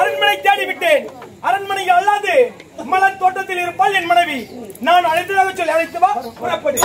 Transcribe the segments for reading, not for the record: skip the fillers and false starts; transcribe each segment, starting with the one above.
அரண்மனை தேடிவிட்டேன். அரண்மனை அல்லாது மலர் தோட்டத்தில் இருப்பாள் என் மனைவி. நான் அழைத்ததாக சொல்லி அழைத்து வா, புறப்படு.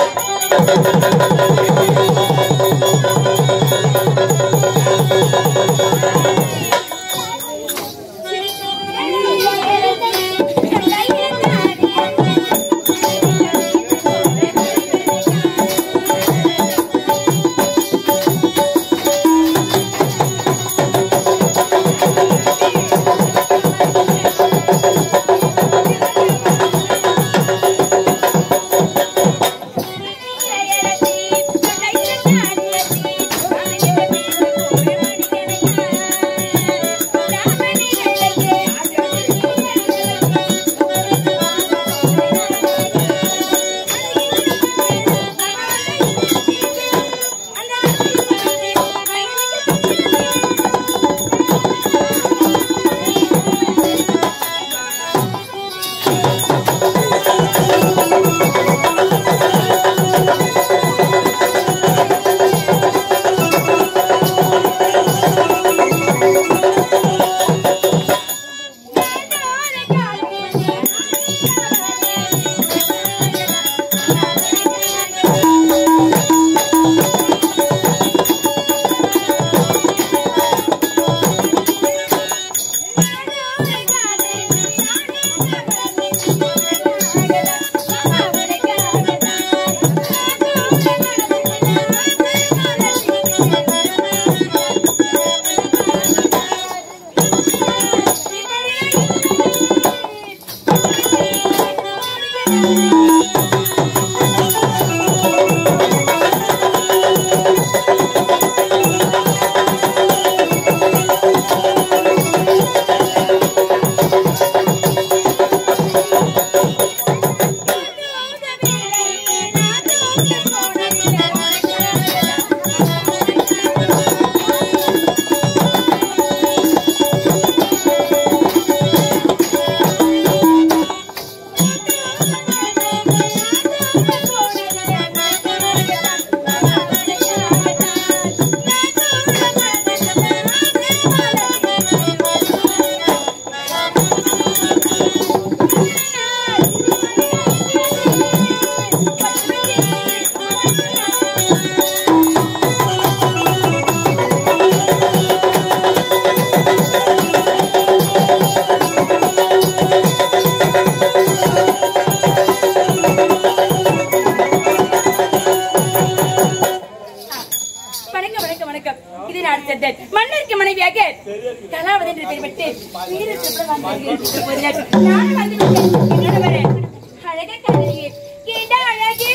மன்னருக்கு மனைவியாக கலாவதி என்று பெயர்பட்டு அழக காதலியே கேட்ட அழகு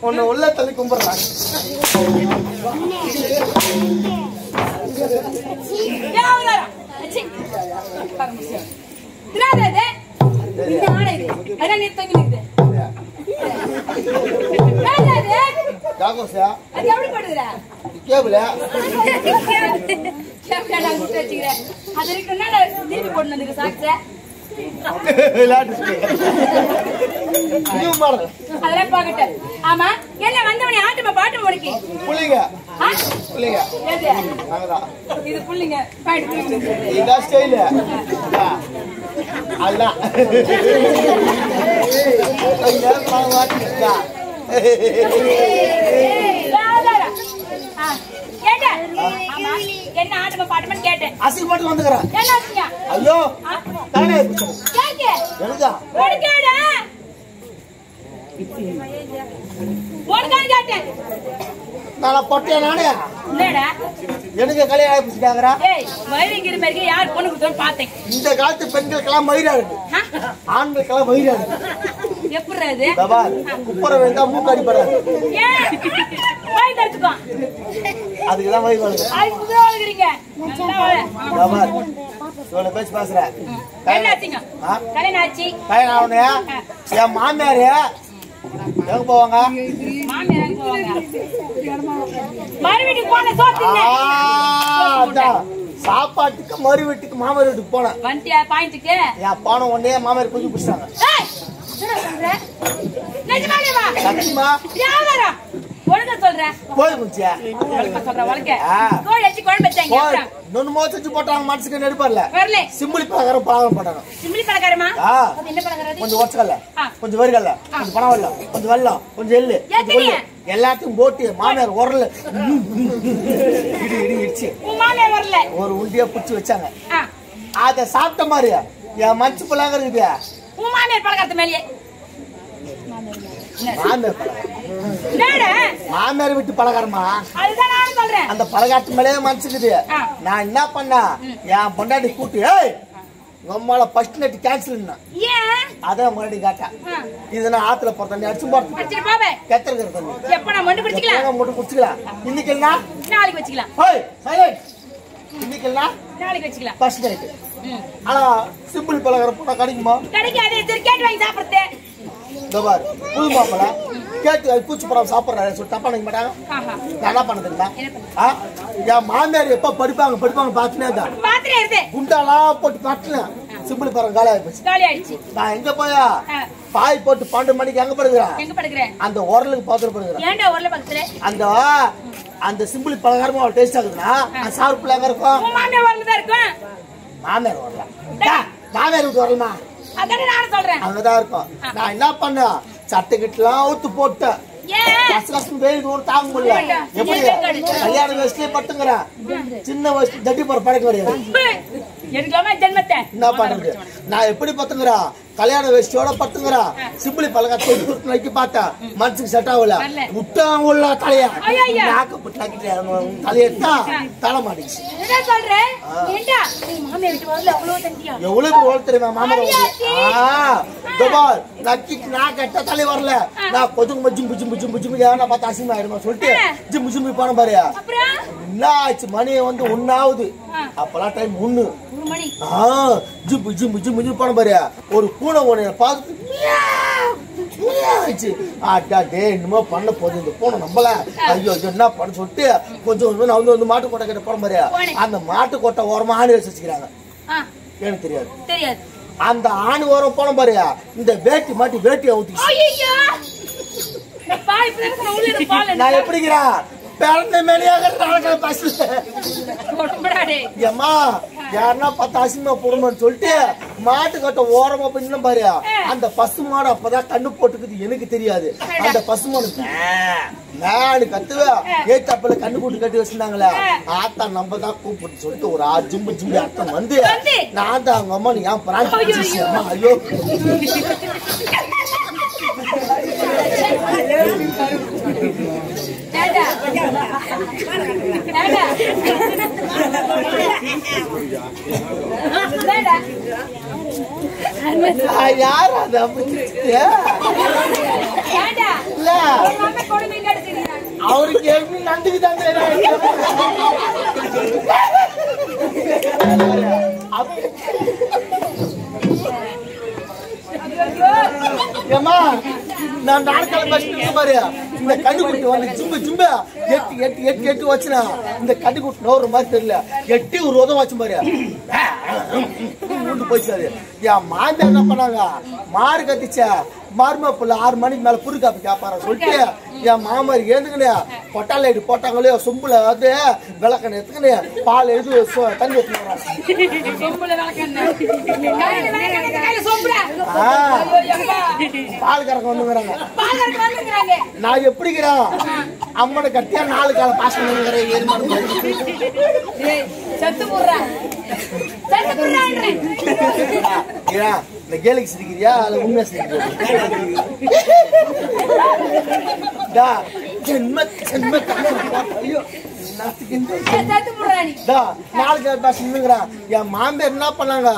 உன்னை உள்ள தள்ளி கும்பிடுறாங்க. அதெல்லாம் பாக்கட்டேன். ஆமா என்ன வந்தவனே ஆட்டுமா பாட்டு முடிக்கி புள்ளிங்க புள்ளிங்க இது புள்ளிங்க இதான் ஸ்டைல். அதான் என்ன ஆட்டுமா பாட்டுமான்னு கேட்டேன். அசிங்க பாட்டு வந்துக்கிறேன். என்ன ஆச்சுங்க? ஐயோ தானே எனக்கா ஓடுகாடா ஓடுகான்னு கேட்டேன். நான் பொட்டியா நானே என்னடா எனக்கு கல்யாணம் ஆயிடுச்சுட்டாங்கறா. ஏய் மயிரிங்கிற மாதிரி யார் பொண்ணு கொடுத்தோன்னு பார்த்தேன். இந்த காலத்து பெண்களுக்கெல்லாம் மயிரா இருக்கு, ஆண்களுக்கெல்லாம் மயிரா இருக்கு. எப்படி அது பாபா குப்பரை வேண்டா மூக்கு அடிப்படாது. வாய் தடுத்துக்கோ. அதுக்குதான் மயிர் வருது. அதுக்கு வளர்க்குறீங்க. பாபா இவ்வளவு பேச்சு பேசுற. என்ன ஆச்சுங்க? கல்யாணம் ஆச்சு. கல்யாணம் ஆகணுயா? என் மாமியாரு எங்க போவாங்க? மாமியார் எங்க போவாங்க? மறு வீட்டுக்கு போன சோத்துங்க. சாப்பாட்டுக்கு மறு வீட்டுக்கு மாமியார் வீட்டுக்கு போனேன். வண்டியா பாயிண்ட்க்கு என் போன உடனே மாமியார் கொஞ்சம் பிடிச்சாங்க. சத்தியமா ஒழுங்க சொல்றேன். போய் முடிச்சியா சொல்ற ஒழுங்க கோழி வச்சு குழம்பு வச்சாங்க. நொன்னு மோச்சு போட்டாங்க. மனசுக்கு நெடுப்பறல வரல. சிம்பிளி பலகாரம் பலகாரம் போட்டாங்க. சிம்பிளி பலகாரமா? என்ன பலகாரம்? கொஞ்சம் ஒச்சக்கல்ல, கொஞ்சம் வரிகல்ல, கொஞ்சம் பணம் வெல்லம், கொஞ்சம் வெல்லம், கொஞ்சம் எள்ளு, எல்லாத்தையும் போட்டு மாமியார் உரல இடி இடி இடிச்சு மாமியார் வரல ஒரு உண்டியா பிடிச்சி வச்சாங்க. அத சாப்பிட்ட மாதிரி என் மச்சு பலகாரம் இருக்குது. மாமியார் பலகாரத்து மேலேயே மாமியார் வீட்டு பலகாரமா? அதுதான் நானும் சொல்றேன். அந்த பலகாரத்து மேலே மனசுக்குது. நான் என்ன பண்ண, என் பொண்டாட்டி கூட்டு உம்மால ஃபர்ஸ்ட் நைட் கேன்சல். அதான் முன்னாடி காட்டா இது நான் ஆத்துல போற தண்ணி அடிச்சு போட்டு கெத்திருக்கிற தண்ணி எப்ப நான் மொண்டு குடிச்சுக்கலாம். மட்டும் குடிச்சுக்கலாம். இன்னைக்கு இல்ல நாளைக்கு வச்சுக்கலாம். இன்னைக்கு இல்ல நாளைக்கு வச்சுக்கலாம். First night. ஆனா சிம்பிள் பலகாரம் போனா கிடைக்குமா? கிடைக்காது. கேட்டு வாங்கி சாப்பிடுறது. பார் புது மாப்பிள்ள கேட்டு பூச்சி படம் சாப்பிடுறாரு சொல்லி தப்பா நினைக்க மாட்டாங்க. நான் என்ன பண்ண தெரியுமா? என் மாமியார் எப்ப படிப்பாங்க பாத்துனே தான் குண்டாலாம் போட்டு பாட்டுல சிம்பிள் படம் காலி ஆயிடுச்சு. நான் எங்க போயா பாய் போட்டு 12 மணிக்கு எங்க படுக்கிறேன்? அந்த உரலுக்கு பாத்துட்டு படுக்கிறேன். அந்த சிம்பிள் பலகாரமா டேஸ்ட் ஆகுதுன்னா அந்த சாப்பிட்டு எங்க இருக்கும்? மாமியார் வரல. மாமியார் வீட்டு வரலமா? அங்கதான் இருக்கும். நான் என்ன பண்ண சட்டை கிட்டலாம் ஊத்து போட்டேன். வெயில் தூரம் தாங்க முடியல. எப்படி கல்யாண வயசுலயே பட்டுங்கிறேன். சின்ன வயசு தட்டி போற பழக்க கிடையாது. என்ன பண்றது? நான் எப்படி பத்துங்கிறேன்? கல்யாண வயசோட பத்துங்கிறேன். சிம்பிளி பழக்கத்தை வைக்க பார்த்தா மனசுக்கு செட் ஆகல. முட்டா உள்ள தலையா தலையட்டா தலை மாட்டிச்சு. எவ்வளவு ஓல் தெரியுமா மாமர? நான் கெட்ட தலை வரல. நான் கொஞ்சம் பார்த்து அசிங்கமா ஆயிடுமா சொல்லிட்டு ஜிம்பு ஜிம்பு போன பாரு. என்ன ஆச்சு? மணி வந்து 1 ஆகுது. அப்பெல்லாம் டைம் 1. ஜிம்பு ஜிம்பு ஜிம்பு போன பாரு. ஒரு பூனை ஒண்ணு பார்த்து என்னமோ பண்ண போகுது இந்த பூனை நம்பல. ஐயோ என்ன பண்ண சொல்லிட்டு கொஞ்சம் நான் வந்து மாட்டு கொட்டை கிட்ட போன பாரு. அந்த மாட்டு கொட்டை ஓரமா ஆணி வச்சு வச்சுக்கிறாங்க. எனக்கு தெரியாது. அந்த ஆணி ஓரம் போன பாரு. இந்த வேட்டி மாட்டி வேட்டியை ஊத்தி நான் எப்படிங்கிறேன் பிறந்த மேலேயாக ஏமா யாருன்னா 10 அசிங்கமா போடுமான்னு சொல்லிட்டு மாட்டு கட்ட ஓரமா போய் பாரு. அந்த பசு மாடு அப்பதான் கண்ணு போட்டுக்குது. எனக்கு தெரியாது. அந்த பசு மாடு நானு கத்துவேன். ஏத்தாப்புல கண்ணு போட்டு கட்டி வச்சிருந்தாங்களே ஆத்தா நம்ம தான் கூப்பிட்டு சொல்லிட்டு ஒரு 6 ஜிம்பு அர்த்தம் வந்து நான் தான் அவங்க அம்மா நீ ஏன் பிரான்சி அம்மா ஐயோ யார் அது அப்படி ஏண்டா இல்ல உங்க அம்மா கொடுமை கடிச்சிருக்காங்க அவருக்கு எப்படி நண்டுக்கு தான் ஏமா நான் நாட்கால பஸ் பாரு இந்த கண்டுகுட்டி வந்து ஜிம்பு ஜிம்பு எட்டு எட்டு எட்டு எட்டு வச்சுனா இந்த கண்டுகுட்டி நோற மாதிரி தெரியல எட்டி ஒரு உதவ வச்சு பாரு போயிச்சாரு என் மாந்த என்ன பண்ணாங்க மாறு கத்திச்சா மரும புள்ள 6 மணிக்கு மேல புரு காப்பி கேப்பார சொல்லிட்டு என் மாமர் ஏந்துக்குனே பொட்டால் லைட் போட்டாங்களே சொம்புல அது விளக்கணை எடுத்துக்கினே பால் எது தண்ணி ஊத்துறாங்க சொம்புல விளக்கண்ணே பால் கறக்க வந்துங்கிறாங்க பால் கறக்க வந்துங்கறாங்க நான் எப்படிங்கிறேன் அம்மனை கட்டியா 4 கால பாஸ் பண்ணுங்கிறேன் ஏர்மாடு ஏய் சத்து போடுறா சத்து போடுறான்றே ஏடா இந்த கேலிக்கு சிரிக்கிறியா அல்ல உண்மையா சிரிக்கிறியா டா ஜென்ம ஜென்ம ஐயோ சத்து போடுறானி டா 4 கால பாஸ் பண்ணுங்கறான் என் மாமியார் என்ன பண்ணாங்க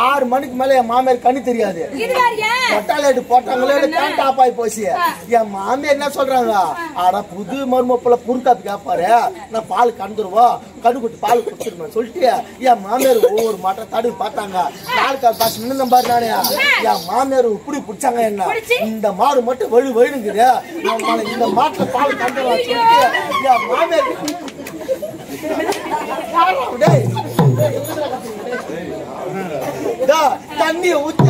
6 மணிக்கு மேல என் மாமியார் கண்ணு தெரியாது இது யாரியா பொட்டால் லைட் போட்டாங்களே கரண்ட் ஆஃப் ஆயி போச்சு என் மாமியார் என்ன சொல்றாங்க ஆனா புது மருமப்புல புருக்காப்பி கேப்பாரு நான் பால் கந்துருவோம் கடுகுட்டு பால் குடிச்சிருவேன் சொல்லிட்டு என் மாமியார் ஒவ்வொரு மாட்டம் தடவி பார்த்தாங்க 4 கால் பாஸ் நின்று பாரு நானே என் மாமியார் இப்படி பிடிச்சாங்க என்ன இந்த மாடு மட்டும் வழி வழிங்குது இந்த மாட்டுல பால் கந்துருவான் சொல்லிட்டு என் மாமியார் தண்ணிய ஊத்தி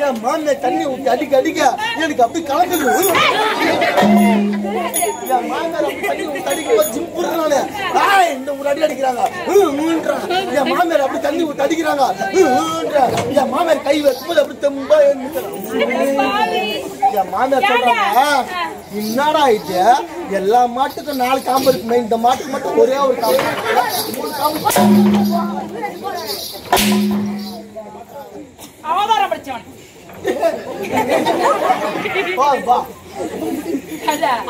என் மாமிய தண்ணி ஊத்தி அடிக்க அடிக்க எனக்கு அப்படி கலந்துது என் மாமியார் அப்படி தண்ணி ஊத்தி அடிக்க சிம்புறாங்க இந்த ஒரு அடி அடிக்கிறாங்க என் மாமியார் அப்படி தண்ணி ஊத்தி அடிக்கிறாங்க என் மாமியார் கை வைக்கும்போது அப்படி தெம்பா என் மாமியார் சொல்றாங்க என்னடா இது எல்லா மாட்டுக்கும் 4 காம்பு இருக்குமே இந்த மாட்டுக்கு மட்டும் ஒரே ஒரு காம்பு அவதாரம் படிச்சவன்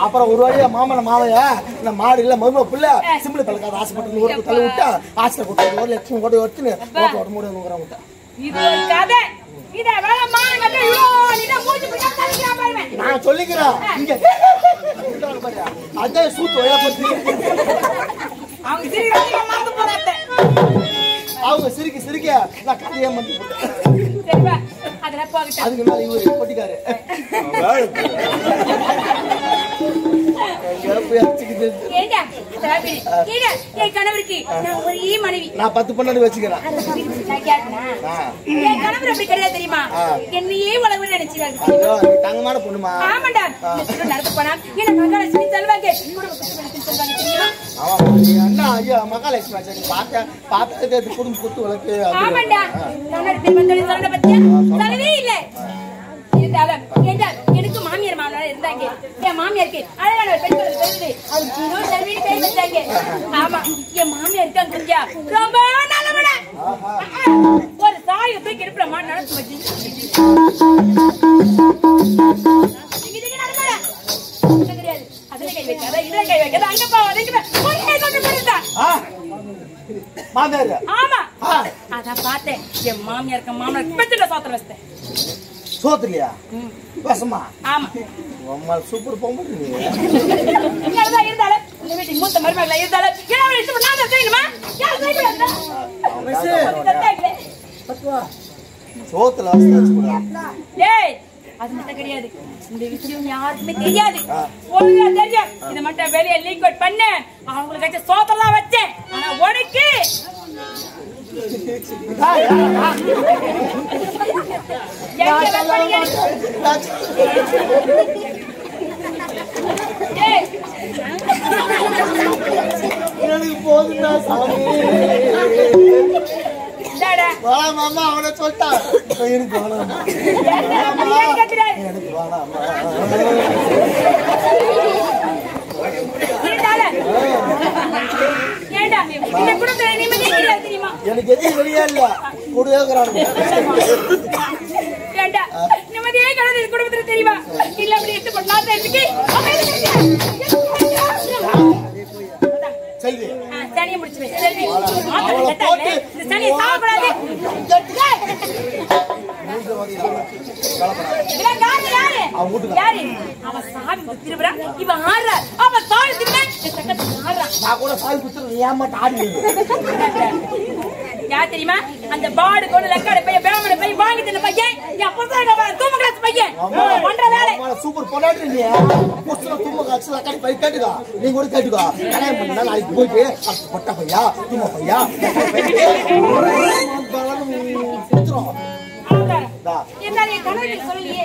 அப்புறம் ஒரு வழியா மாவைய இந்த மாடு இல்ல மரும புள்ள சிம்பிள் பழக்காத ஆசைப்பட்டு ஒரு தலை விட்டா ஆசை கொடுத்து 1 லட்சம் கூட எடுத்துன்னு ஓட்ட முடியாது நான் சொல்லிக்கிறேன் இங்க அதே சூத்து அவங்க சிரிக்க சிரிக்க நான் கதையா வந்து அதுக்கு மேல இவரு பொட்டிக்காரு நான் 10 பொண்ணு வச்சுக்கிறேன் தெரியுமா என்னையே உலகம் நினைச்சுக்காங்க தங்கமான பொண்ணுமா ஆமாண்டா நடந்து போனா என்ன மகாலட்சுமி செல்வாங்க அண்ணா ஐயா மகாலட்சுமி பார்த்தது குடும்பம் குத்து வழக்கு ஆமாண்டா சொல்லவே இல்லை இருந்தாலும் எனக்கு மாமியார் மாமனார் இருந்தாங்க என் மாமியாருக்கு அழகான ஒரு பெண் குழந்தை அது பேர் வச்சாங்க ஆமா என் மாமியாருக்கு அங்க ரொம்ப நல்லவன ஒரு சாயை தூக்கி எடுப்புற மாதிரி நடந்து வச்சு கிடையாது அதுல கை வைக்காத இதுல கை வைக்காத அங்க போவாத மாமியார் ஆமா அதான் பார்த்தேன் என் மாமியாருக்கு மாமனார் பெத்துல சாத்திர வச்சேன் சோத்துலியா பேசமா ஆமா அம்மா சூப்பர் போக இருந்தாலும் இந்த வீட்டுக்கு மூத்த மருமகளா இருந்தாலும் சோத்துல அது மட்டும் கிடையாது இந்த விஷயம் யாருக்குமே தெரியாது ஒழுங்கா தெரியும் இதை மட்டும் வெளியே லீக் அவுட் பண்ண அவங்களுக்கு சோத்தெல்லாம் வச்சேன் ஆனா உனக்கு எனக்கு போதுண்டா சாமி மாமா அவனை சொல்லிட்டான் எனக்கு வேணாமா எனக்கு வேணாமா எனக்கு எதுவும் வெளியா இல்ல கூடுதே நிம்மதியே கிடையாது குடும்பத்துல தெரியுமா இல்ல அப்படி எடுத்து பண்ணலாம் செல்வி சனியை முடிச்சு செல்வி இந்த சனியை சாப்பிடாது யாரு அவன் சாமி குத்திருப்பா இவன் ஆடுறா அவன் சாமி நான் கூட சாமி குத்துறேன் ஏமாட்ட ஆடி யார் தெரியுமா அந்த பாடு கொண்டு லக்காட பையன் பேமன பையன் வாங்கி தின்ன பையன் என் புத்தகம் தூம கிளாஸ் பையன் பண்ற வேலை சூப்பர் பொண்டாட்டி புஸ்தக தூம கிளாஸ் லக்காடி பை கேட்டுக்கோ நீங்க கூட கேட்டுக்கோ கல்யாணம் பண்ணா நாளைக்கு போயிட்டு பட்ட பையா தூம பையா என்ன கணவன் சொல்லியே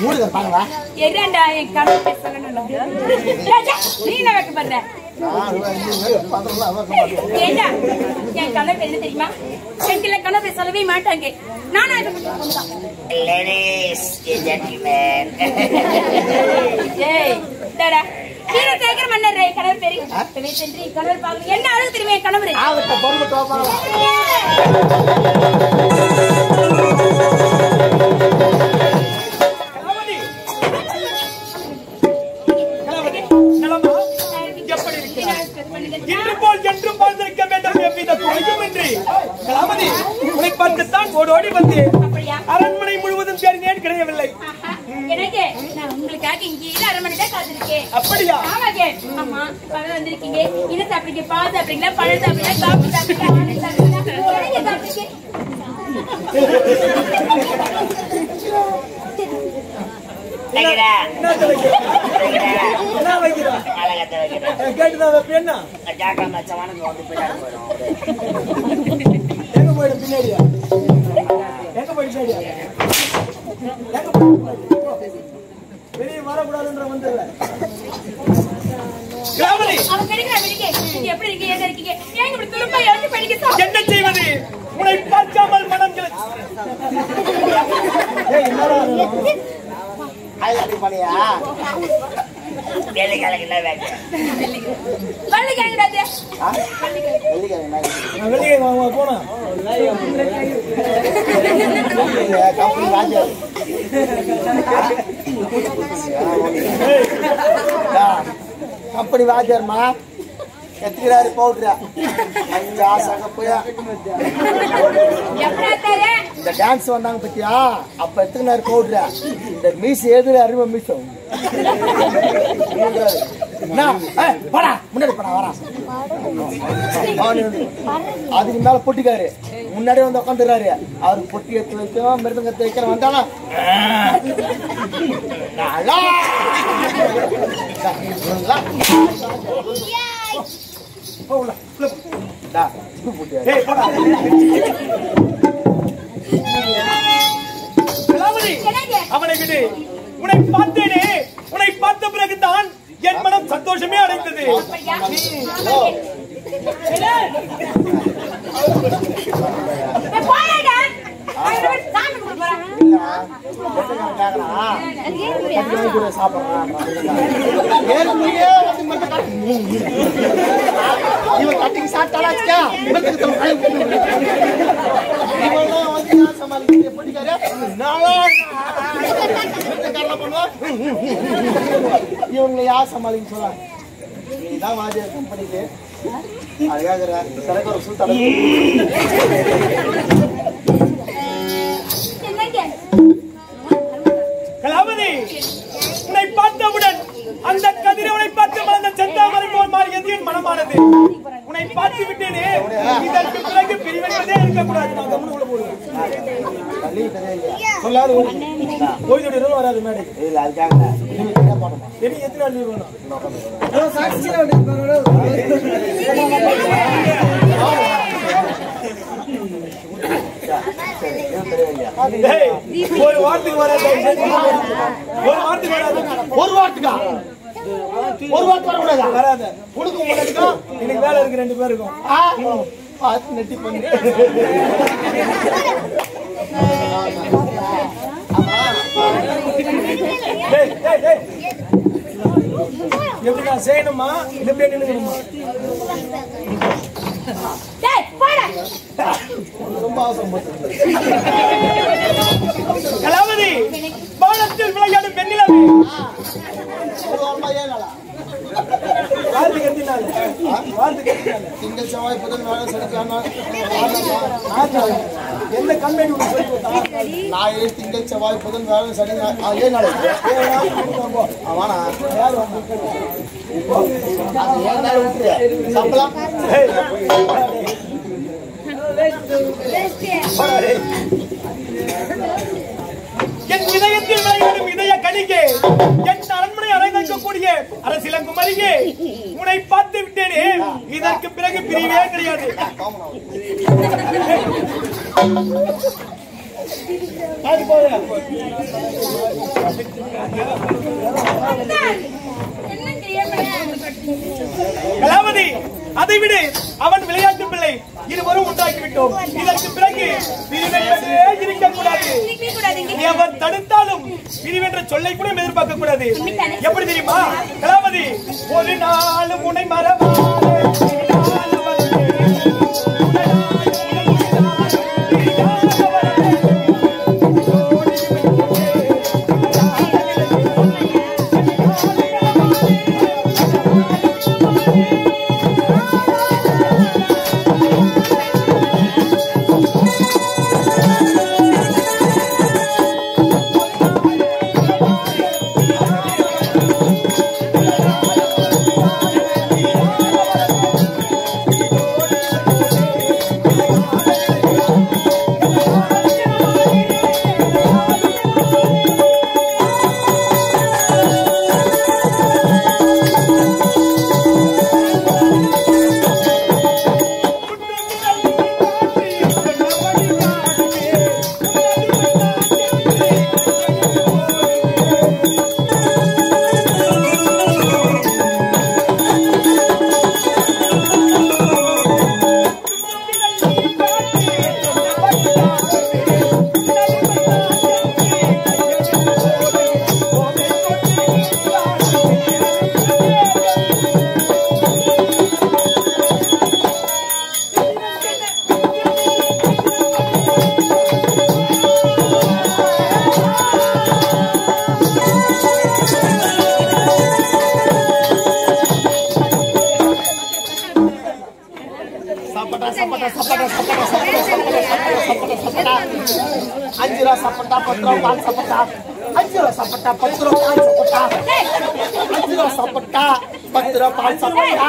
ஊருக்கு பாங்களா எரேண்டா என் கணவன் சொல்லணும் நீ என்ன வைக்க பண்ற ஏண்டா என் கணவன் என்ன தெரியுமா என்கிட்ட கணவன் சொல்லவே மாட்டாங்க நானா ஏய் டடா நீங்க கேக்குற மன்னர் கணவர் பேரு சென்றி கணவர் பாக்க என்ன அழகு தெரியுமா என் கணவர் ஆவட்ட பொறுமை தோப்பாங்க ஓடோடி வந்து அரண்மனை முழுவதும் தேடினேன் கிடையவில்லை எனக்கு நான் உங்களுக்காக இங்கே அரண்மனை தான் காத்திருக்கேன் அப்படியா ஆமா பழம் வந்திருக்கீங்க இது சாப்பிடுங்க பால் சாப்பிடுங்களா பழம் சாப்பிடுங்களா காபி சாப்பிடுங்களா எங்க போயிடும் பின்னாடியா எங்க போயிடு வெளியே வரக்கூடாதுன்ற வந்துடல என்ன செய்வது உன்னை பார்க்காமல் மனம் போனா கம்பெனி வாஜர்மா எத்துக்கிறாரு பவுட்ரா ஆசாக போயா இந்த டான்ஸ் வந்தாங்க பத்தியா அப்ப எத்துக்கினாரு பவுட்ரா இந்த மீஸ் எதுல அருமை மீசம் போடா முன்னாடி போடா வரா அதுக்கு மேல பொட்டிக்காரு முன்னாடி வந்து உட்காந்துறாரு அவருக்கு பொட்டி எடுத்து வைக்கும் மிருதங்கத்தை வைக்கிற வந்தானா அவனை விடு உன்னை பார்த்தேனே உன்னை பார்த்த பிறகுதான் என் மனம் சந்தோஷமே அடைந்தது இவங்களை யார் சமாளிக்க சொல்றாங்க நீதான் வாஜியார் கம்பெனிக்கு அழகாகிற தலைக்கு ஒரு சூ தலை கலாவதி உன்னை பார்த்தவுடன் அந்த கதிரவனை பார்த்து மலர்ந்த செந்தாமரை போல் மாறியது என் மனமானது உன்னை பார்த்து விட்டேனே இதற்கு பிறகு பிரிவென்பதே இருக்கக்கூடாது நான் கம்முன்னு போடுவேன் சொல்லாது ஓய்தோட வராது மேடை இல்ல அதுக்காக எத்தனை நாள் லீவ் வேணும் ஒரு வாரத்துக்கு வராது ஒரு வாரத்துக்கு வராது ஒரு வாரத்துக்கா ஒரு வாரத்து வரக்கூடாதா வராது கொடுக்கும் முன்னாடிக்கும் எனக்கு வேலை இருக்கு 2 பேருக்கும் பார்த்து நெட்டி பண்ணி எப்படி நான் செய்யணுமா இல்ல எப்படி நின்னுக்கணுமா ரொம்ப அவசரம் கலாவதி வானத்தில் விளையாடும் வெண்ணிலவே வாழ்த்து கட்டினால திங்கள் செவ்வாய் புதன் வேலை சனிக்கிழமை என்ன கம்பெனி சொல்லி கொடுத்தா ஞாயிறு திங்கள் செவ்வாய் புதன் வேலை சனி 7 நாள் ஆமாண்ணா அது 7 நாள் விட்டுரு சாப்பிடலாம் என் இதயத்தில் விளையாடும் இதய கணிகே என் அரண்மனை அலைந்திருக்கக்கூடிய அரசியலங்குமரியே உன்னை பார்த்து விட்டேனே இதற்கு பிறகு பிரிவே கிடையாது கலாவதி அதை விட அவன் விளையாட்டு பிள்ளை இருவரும் உண்டாக்கிவிட்டோம் இதற்கு பிறகு பிரிவென்றே இருக்கக்கூடாது எவர் தடுத்தாலும் பிரிவென்ற சொல்லை கூட எதிர்பார்க்க கூடாது எப்படி தெரியுமா கலாவதி ஒரு நாள் முனை Anjira sapata patra pan sapata Anjira sapata patra pan sapata Anjira sapata patra pan sapata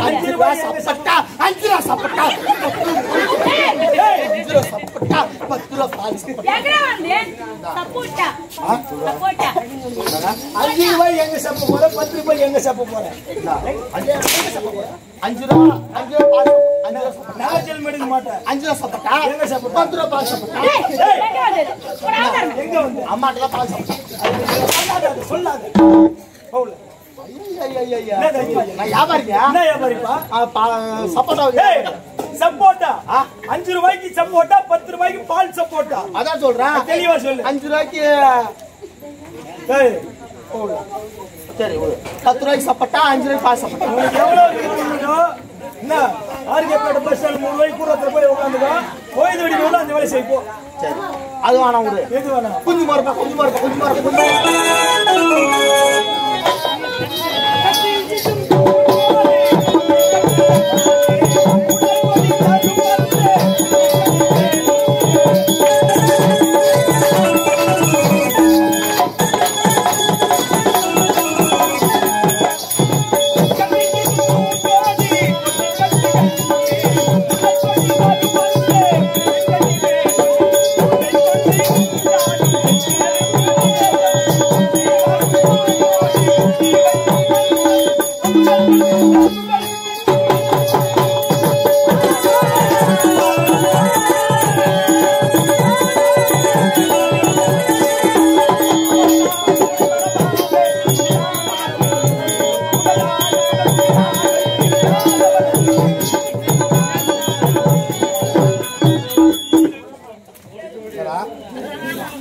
Anjira sapata Anjira sapata Anjira sapata patra pan sapata எங்கடா வந்து சப்போட்டா சப்போட்டா ₹5 எங்க சாப்பிட போற ₹10 எங்க சாப்பிட போற Anjira நான் ஜெல் மெடிக்க மாட்டேன் Anjira sapata எங்க சாப்பிட patra pan sapata எங்க வந்து அம்மாட்டல pan sapata சொல்லாத பவுல நான் வியாபாரிங்க என்ன வியாபாரிப்பா சப்போட்டா சப்போட்டா ₹5 சப்போட்டா ₹10 பால் சப்போட்டா அதான் சொல்றேன் தெளிவா சொல்லு ₹5 ஏய் சரி ₹10 சப்போட்டா ₹5 பால் சப்போட்டா உங்களுக்கு எவ்வளவு வேணுமோ என்ன ஆர்கேபேட் பஸ் ஸ்டாண்ட் ₹3 கூடத்துல போய் உட்கார்ந்துக்கோ போய் வெடி கூட அந்த வேலை செய்ய போ சரி அது வேணாம் விடு எது வேணாம் கொஞ்சம் மார்ப்பா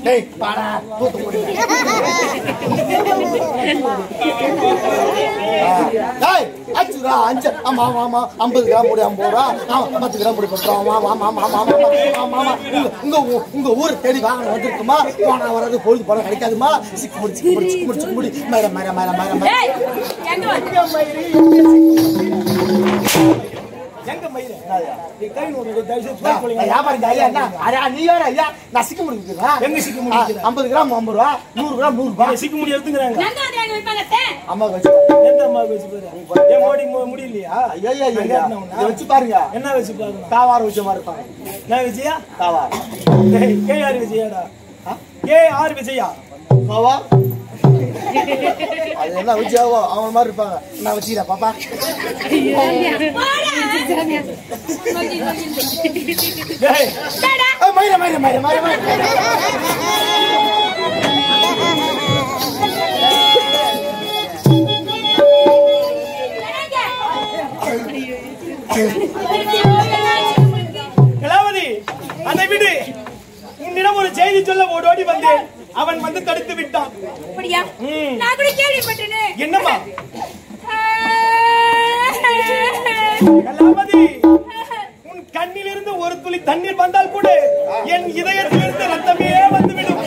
டேய் பாடா தூத்து போடு டேய் 5 ரூபா 5 ஆமா ஆமா ஆமா 50 கிராம் முடி 50 ரூபா 10 கிராம் முடி பண்றோம் ஆமா ஆமா ஆமா ஆமா ஆமா உங்க ஊர் தேடி வாங்க வந்திருக்குமா போனா வராது பொழுது போல கிடைக்காதுமா சிக்கு முடி மர மர மர மர ஏய் எங்க வந்து எங்க மயிர நீ கை நோடு தைச்சு போறீங்க வியாபாரம் ஐயா என்ன அரே நீ யாரா ஐயா நான் சிக்கு முடிக்குறா எங்க சிக்கு முடிக்குறா 50 கிராம் 50 ரூபா 100 கிராம் 100 ரூபாய் சிக்கு முடி எடுத்துங்கறாங்க எங்க வந்து வாங்கி வைப்பாங்க தே அம்மா வச்சு எந்த அம்மா வச்சு பாரு என் ஓடி முடியலையா ஐயா ஐயா இத வச்சு பாருங்க என்ன வச்சு பாருங்க காவார வச்ச மாதிரி இருப்பாங்க நான் விஜயா காவார் கே ஆர் விஜயாடா கே ஆர் விஜயா காவார் அது என்ன விஜயாவோ அவன் மாதிரி இருப்பாங்க நான் வச்சுக்கிறேன் பாப்பா மயிர மயிர மயிர மயிர மயிர கலாவதி அதை விடு உன்னிடம் ஒரு செய்தி சொல்ல ஓடோடி வந்தேன் அவன் வந்து தடுத்து விட்டான் அப்படியா நான் கூட கேள்விப்பட்டேனே என்னம்மா கலாவதி உன் கண்ணிலிருந்து ஒரு துளி தண்ணீர் வந்தால் கூட என் இதயத்திலிருந்து ரத்தமே வந்துவிடும்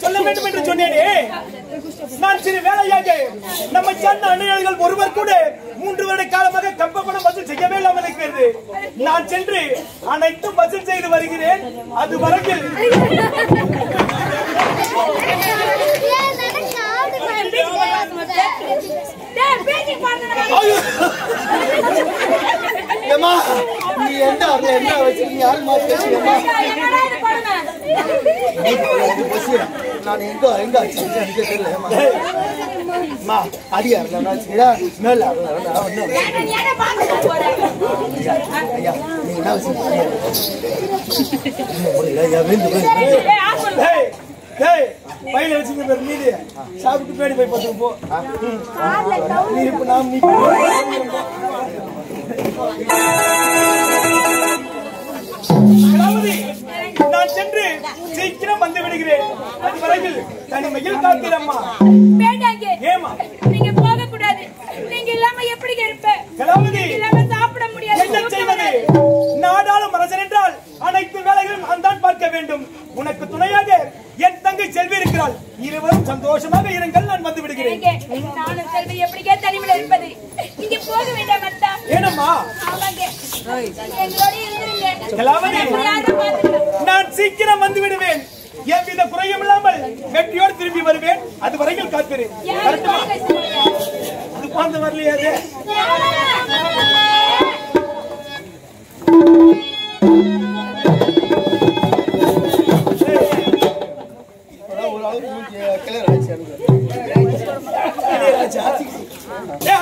சொல்ல வேண்டும் என்று சொன்னேனே நான் சிறு வேலையாக நம்ம சொன்ன அன்னையர்கள் ஒருவர் கூட 3 வருட காலமாக கம்பப்பணம் வசூல் செய்யவே இல்லாமல் இருக்கிறது. நான் சென்று அனைத்தும் வசூல் செய்து வருகிறேன். அது வரையில் நான் எங்க எங்க அடியா மேல பையில வச்சுக்க மீது சாப்பிட்டு பேடி போய் பார்த்து போ. நான் சென்று சீக்கிரம் வந்து விடுகிறேன். அது வரையில் தனிமையில் காத்திரம்மா. ஏமா நீங்க போக கூடாது. நீங்க இல்லாம எப்படி இருப்பேன்? இல்லாம சாப்பிட முடியாது. என்ன செய்வது? நாடாளும் அரசன் என்றால் அனைத்து வேலைகளும் நான் தான் பார்க்க வேண்டும். உனக்கு துணையாக என் தங்கை செல்வி இருக்கிறாள். இருவரும் சந்தோஷமாக இருங்கள். நான் வந்து விடுகிறேன். நானும் செல்வி எப்படியே தனிமையில் இருப்பது? நீங்க போக வேண்டாம் அத்தா. ஏனம்மா? எங்களோட இருந்துருங்க. நான் சீக்கிரம் வந்து விடுவேன். எவ்வித குறையும் இல்லாமல் வெற்றியோடு திரும்பி வருவேன். அது வரையில் காக்கிறேன். அது குழந்தை வரலையாது.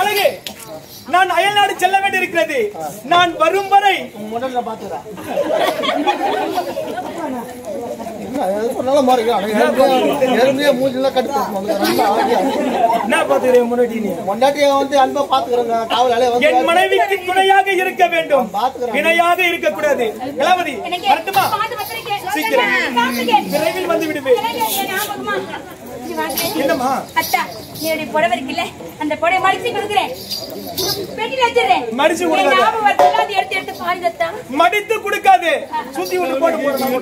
அழகு, நான் அயல்நாடு செல்ல வேண்டியிருக்கிறது. நான் வரும் வரை முதல்ல பாத்துறேன். என் மனைவிக்கு துணையாக இருக்க வேண்டும், இணையாக இருக்கக்கூடாது. கலாவதி வரட்டுமா? சீக்கிரம் விரைவில் வந்து விடுவேன். இங்க வாங்க. என்னம்மா அத்தா, என்னுடைய புடவை இருக்குல்ல, அந்த புடவை மடிச்சு கொடுக்குறேன். பெட்டில வச்சிடுறேன். மடிச்சு கொடுக்காத. என் ஞாபகம் வருதுல்ல, அதை எடுத்து எடுத்து பாருங்க அத்தா. மடித்து கொடுக்காது, சுத்தி விட்டு போட்டு போடுறாங்க.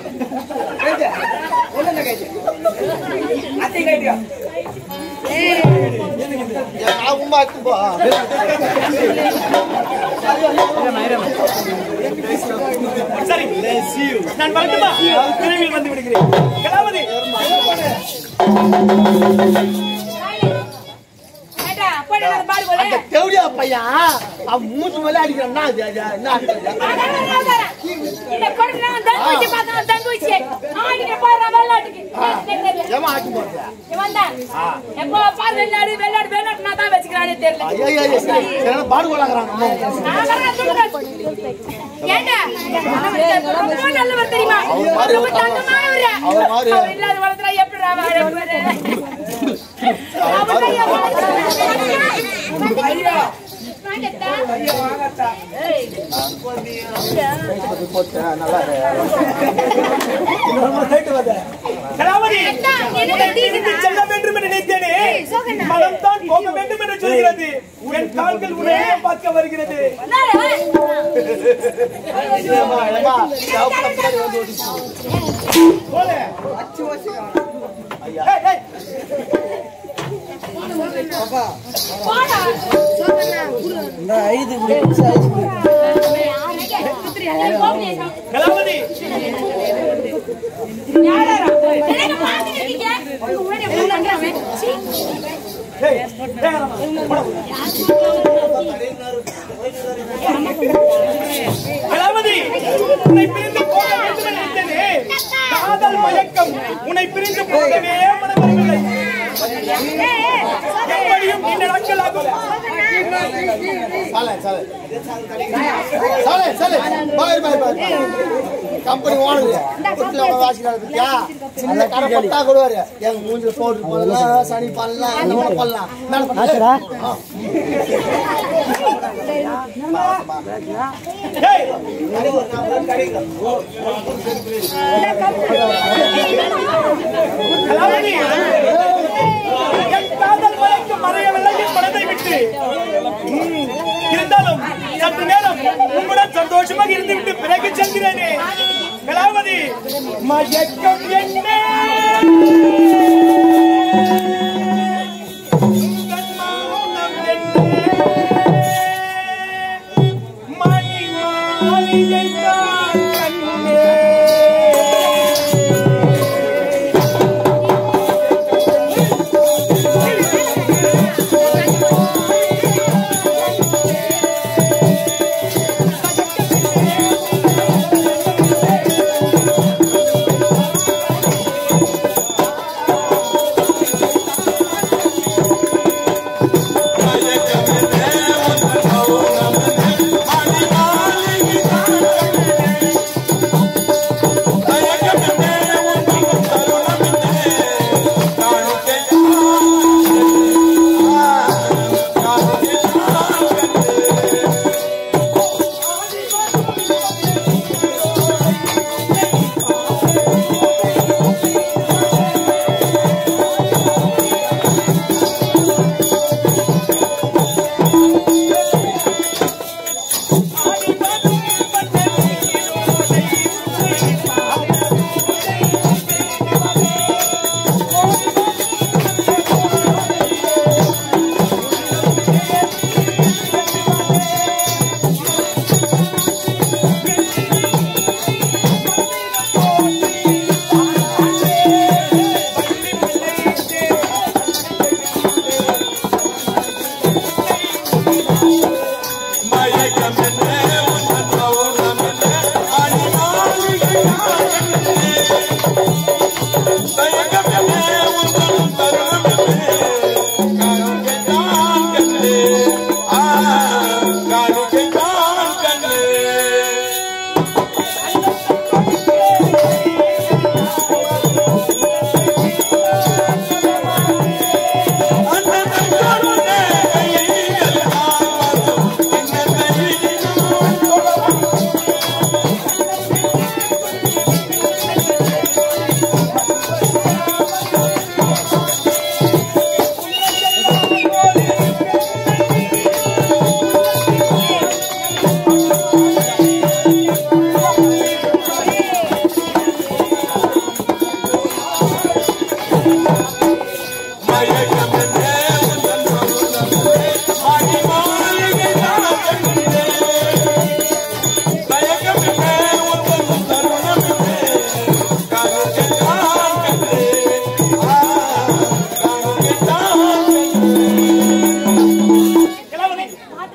சரி, நான் வரட்டுமா? விரைவில் வந்து விடுகிறேன். கலாவதி, ஏண்டா, போடா, நான் பாடு போல. தேவடியா பையா அவன் மூச்சு மேல அடிக்கிறான் என்ன இந்த கொடுக்குற தங்க வச்சு பார்த்தா தங்க வச்சு ஆகிட்ட போற வெள்ளாட்டுக்கு. ஏமா ஆக்கி போறா இவன் தான் எப்போ பாரு வெள்ளாடு வெள்ளாடு வெள்ளாடு நான் தான் வச்சுக்கிறானே தெரியல. ஐயா பாடு கொள்ளாங்கறாங்க அம்மா ஏண்டா ரொம்ப நல்லவர் தெரியுமா? ரொம்ப தங்கமானவர். அவர் இல்லாத வளர்த்தா எப்படி வாழ கலாவதி, செல்ல வேண்டும் என்று நினைத்தேனே, மனம் தான் போக வேண்டும் என்று சொல்கிறது. என் கால்கள் உன்னை பார்க்க வருகிறது. கலாவதி, கலாவதி, உன்னை பிரிந்து போக வேண்டும் என்று நினைத்தேனே, காதல் மயக்கம் உன்னை பிரிந்து போகவே மனமில்லை. எப்படியும் இந்த நாட்கள் ஆகும். கம்பெனி ஓனரு வாசிக்கிறாரு சின்ன கடை பட்டா கொடுவாரு எங்க மூஞ்சில போட்டு போடலாம் சனி பண்ணலாம் என்ன பண்ணலாம் கலாவதி, என் காதல் மயக்கம் மறையவில்லை என் மனதை விட்டு. இருந்தாலும் சற்று நேரம் உங்களுடன் சந்தோஷமாக இருந்துவிட்டு பிறகு செல்கிறேனே. கலாவதி, மயக்கம் என்ன மணி மாளிகை தான் கண்ணே.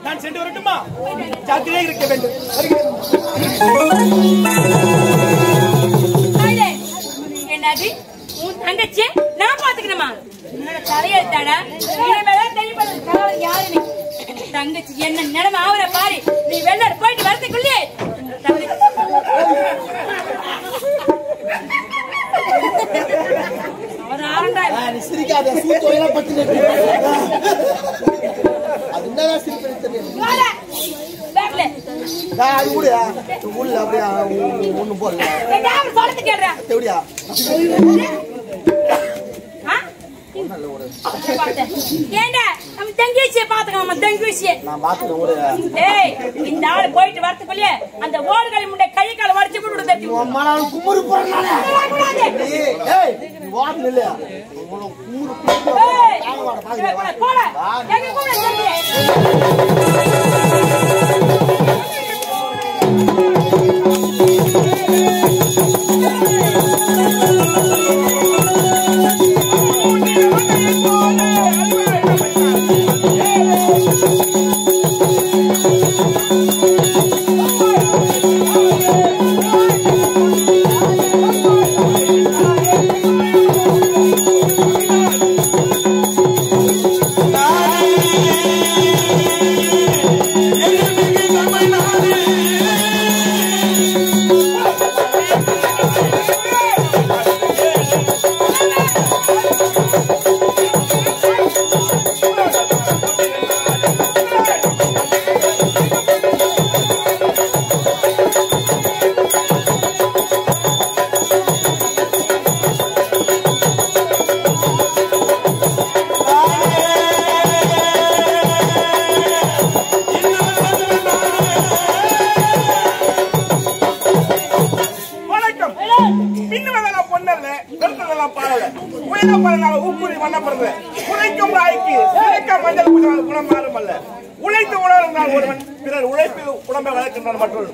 நான் சென்று வரட்டுமா? ஜாக்கிரதையாக இருக்க வேண்டும். என்னது உன் தங்கச்சி நான் பாத்துக்கணுமா? உன்னோட தலையெழுத்தாடா இனிமேதான் தெரியப்படுது யாருன்னு. தங்கச்சி என்ன நிலைமை ஆவற பாரு. நீ வெளிநாடு போயிட்டு வரதுக்குள்ளே சிரிக்காத சூத்தோயெல்லாம் பட்டு அது என்னதான் சிரிப்பு தெரியும். ஊர்ல அப்படியா ஒண்ணும் போடல எப்படியா இந்த ஆளு போயிட்டு வரதுக்குள்ளே அந்த ஓடுகளை முன்னே கை கால வடிச்சு கொடுத்து குமுறு போறாங்க உழைத்து உணர்ந்தால் ஒருவன் பிறர் உழைப்பில் உடம்பை வளர்க்கின்றான் மற்றொரு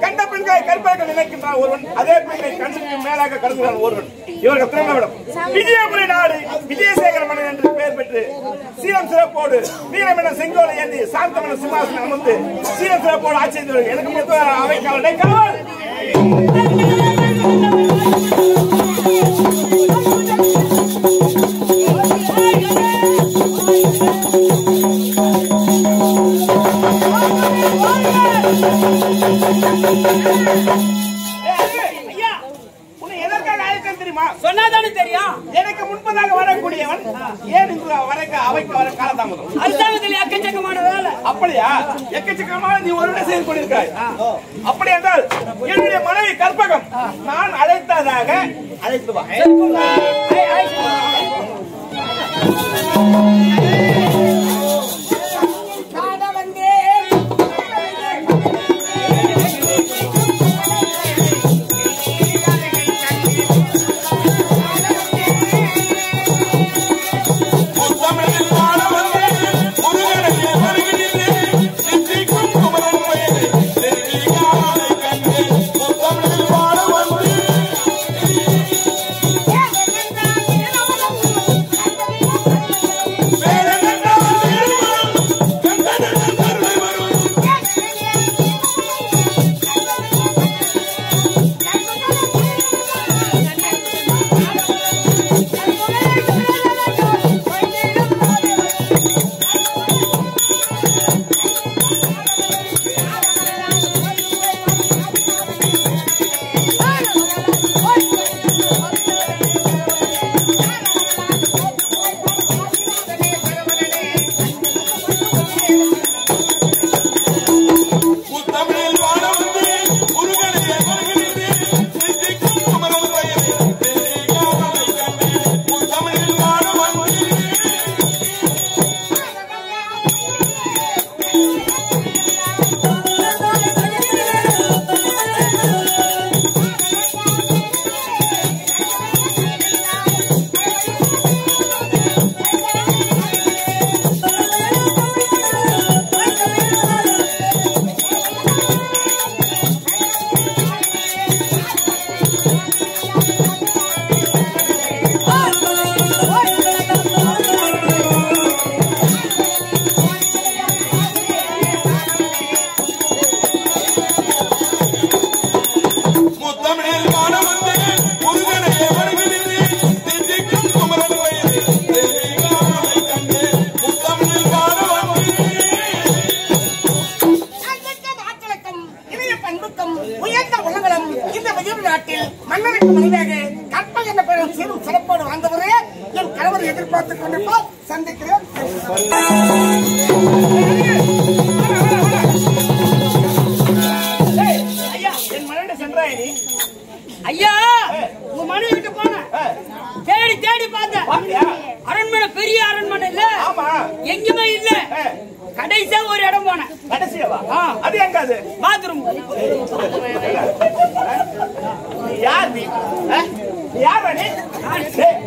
கண்ட பெண்களை கற்பர்கள் நினைக்கின்றான் ஒருவன் அதே பெண்ணை கண்ணுக்கு மேலாக கருதுகிறான் ஒருவன். இவர்கள் திறந்தவிடம் விஜயபுரி நாடு விஜயசேகர மன்னன் என்று பெயர் பெற்று சீரம் சிறப்போடு வீரம் என செங்கோலை ஏந்தி சாந்தமன சிம்மாசனம் அமர்ந்து சீரம் சிறப்போடு ஆட்சி செய்தவர்கள் எனக்கு அவைக்கால காவல் சொன்னாதானே தெரியும். எனக்கு முன்பதாக வரக்கூடியவன் ஏன் அவைக்கு வர காலதாமதம்? அரசாங்கத்தில் எக்கச்சக்கமான வேலை. அப்படியா? எக்கச்சக்கமான நீ ஒரு செய்து கொண்டிருக்காய். அப்படி என்றால் என்னுடைய மனைவி கற்பகம் நான் அழைத்ததாக அழைத்து வா. பார்த்துக் கொண்டிருப்பார். சந்திக்கிறேன். ஐயா என் மனைவி சென்றாய் நீ ஐயா உங்க மனைவிட்டு போன தேடி தேடி பார்த்தேன். அரண்மனை பெரிய அரண்மனை இல்ல, எங்குமே இல்ல. கடைசியா ஒரு இடம் போனேன். கடைசியாவா? அது எங்க? அது பாத்ரூம். யார் நீ? யார் நீ?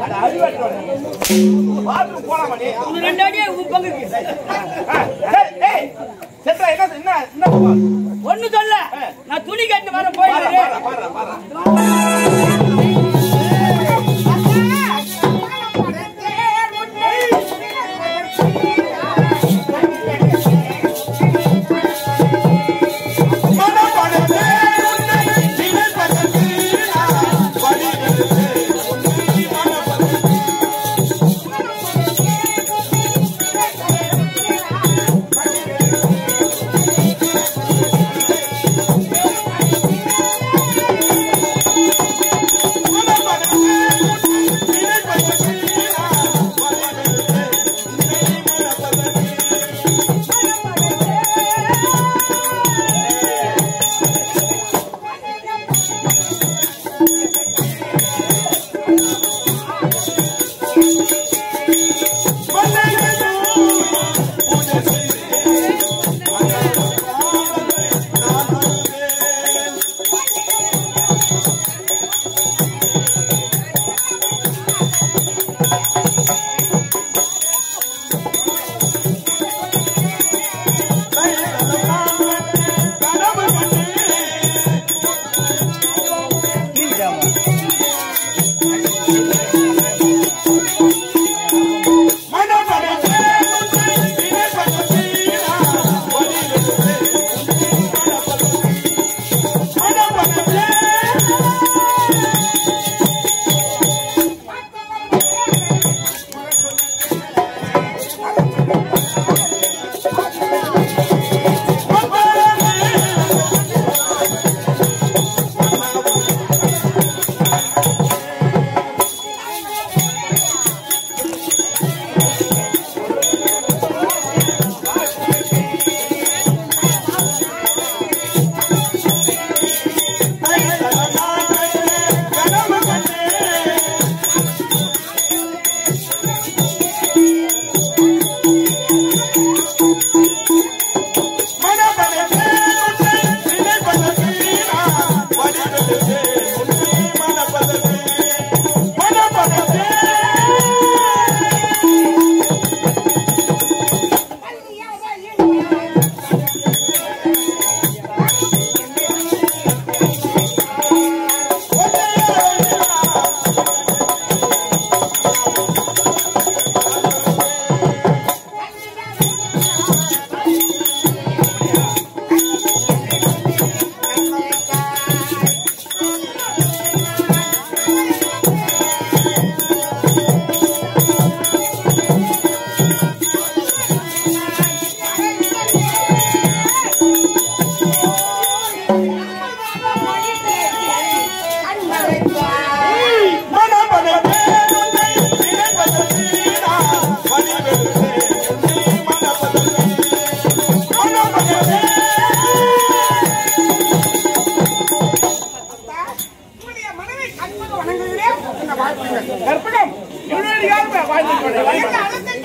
அட அறிவாட்டோட பாத்ரூம் போலாமா நீ? உங்க ரெண்டு அடியே உங்க பங்குக்கு. ஏய் சென்றா என்ன ஒண்ணு சொல்ல, நான் துணி கட்டு வர போயிடுறேன்.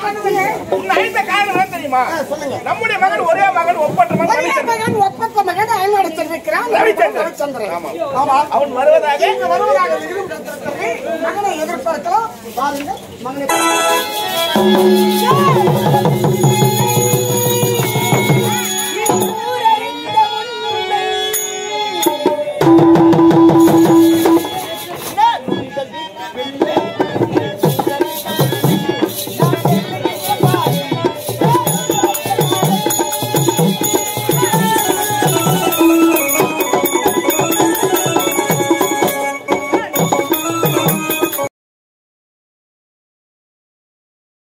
கற்பகம் தெரியுமா? நம்முடைய மகன் ஒரே மகன் ஒப்பற்ற மகன் ரவிச்சந்திரன். அவன் வருவதாக மகனை எதிர்பார்க்கலாம். பாருங்க மகனை